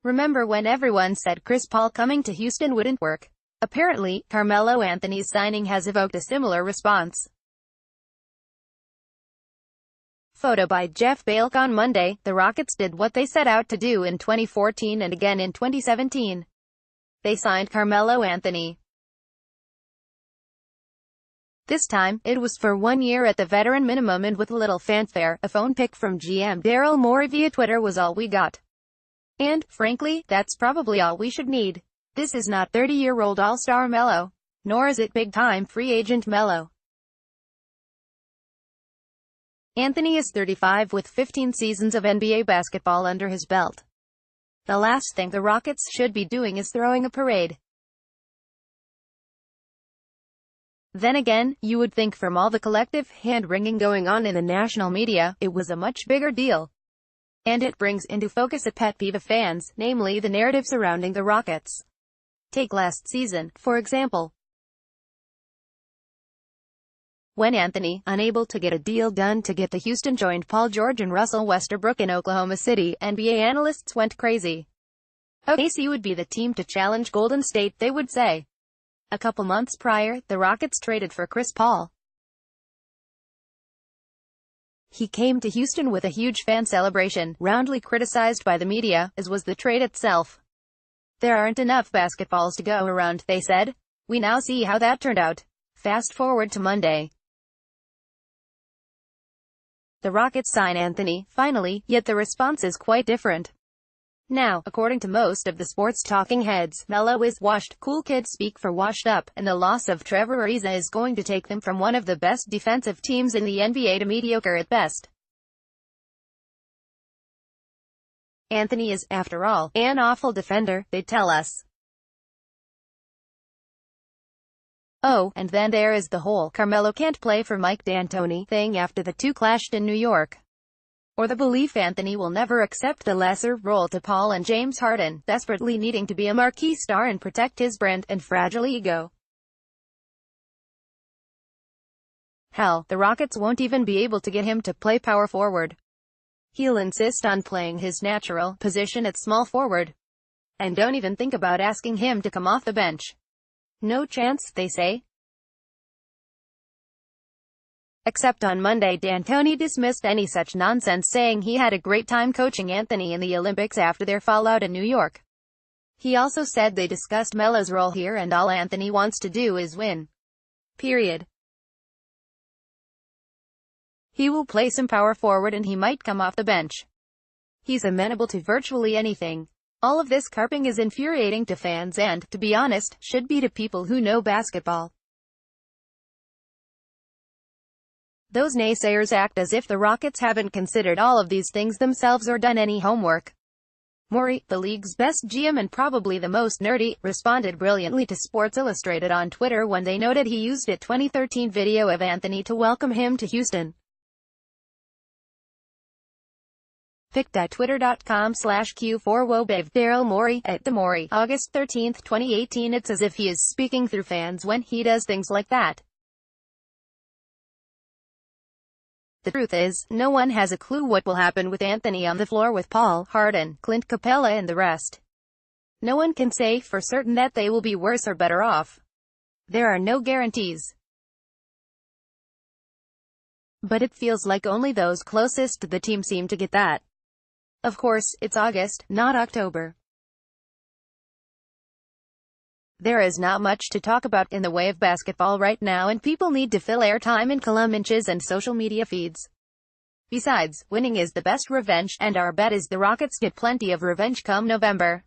Remember when everyone said Chris Paul coming to Houston wouldn't work? Apparently, Carmelo Anthony's signing has evoked a similar response. Photo by Jeff Balke. On Monday, the Rockets did what they set out to do in 2014 and again in 2017. They signed Carmelo Anthony. This time, it was for 1 year at the veteran minimum and with little fanfare. A phone pic from GM Daryl Morey via Twitter was all we got. And, frankly, that's probably all we should need. This is not 30-year-old all-star Melo. Nor is it big-time free agent Melo. Anthony is 35 with 15 seasons of NBA basketball under his belt. The last thing the Rockets should be doing is throwing a parade. Then again, you would think from all the collective hand-wringing going on in the national media, it was a much bigger deal. And it brings into focus a pet peeve of fans, namely the narrative surrounding the Rockets. Take last season, for example. When Anthony, unable to get a deal done to get to Houston, joined Paul George and Russell Westbrook in Oklahoma City, NBA analysts went crazy. OKC would be the team to challenge Golden State, they would say. A couple months prior, the Rockets traded for Chris Paul. He came to Houston with a huge fan celebration, roundly criticized by the media, as was the trade itself. There aren't enough basketballs to go around, they said. We now see how that turned out. Fast forward to Monday. The Rockets sign Anthony, finally, yet the response is quite different. Now, according to most of the sports talking heads, Melo is washed, cool kids speak for washed up, and the loss of Trevor Ariza is going to take them from one of the best defensive teams in the NBA to mediocre at best. Anthony is, after all, an awful defender, they tell us. Oh, and then there is the whole Carmelo can't play for Mike D'Antoni thing after the two clashed in New York. Or the belief Anthony will never accept the lesser role to Paul and James Harden, desperately needing to be a marquee star and protect his brand and fragile ego. Hell, the Rockets won't even be able to get him to play power forward. He'll insist on playing his natural position at small forward. And don't even think about asking him to come off the bench. No chance, they say. Except on Monday, D'Antoni dismissed any such nonsense, saying he had a great time coaching Anthony in the Olympics after their fallout in New York. He also said they discussed Melo's role here and all Anthony wants to do is win. Period. He will play some power forward and he might come off the bench. He's amenable to virtually anything. All of this carping is infuriating to fans and, to be honest, should be to people who know basketball. Those naysayers act as if the Rockets haven't considered all of these things themselves or done any homework. Morey, the league's best GM and probably the most nerdy, responded brilliantly to Sports Illustrated on Twitter when they noted he used a 2013 video of Anthony to welcome him to Houston. Pic.twitter.com/Q4Wobave Daryl Morey, @TheMorey, August 13, 2018. It's as if he is speaking through fans when he does things like that. The truth is, no one has a clue what will happen with Anthony on the floor with Paul, Harden, Clint Capella and the rest. No one can say for certain that they will be worse or better off. There are no guarantees. But it feels like only those closest to the team seem to get that. Of course, it's August, not October. There is not much to talk about in the way of basketball right now and people need to fill airtime in column inches and social media feeds. Besides, winning is the best revenge, and our bet is the Rockets get plenty of revenge come November.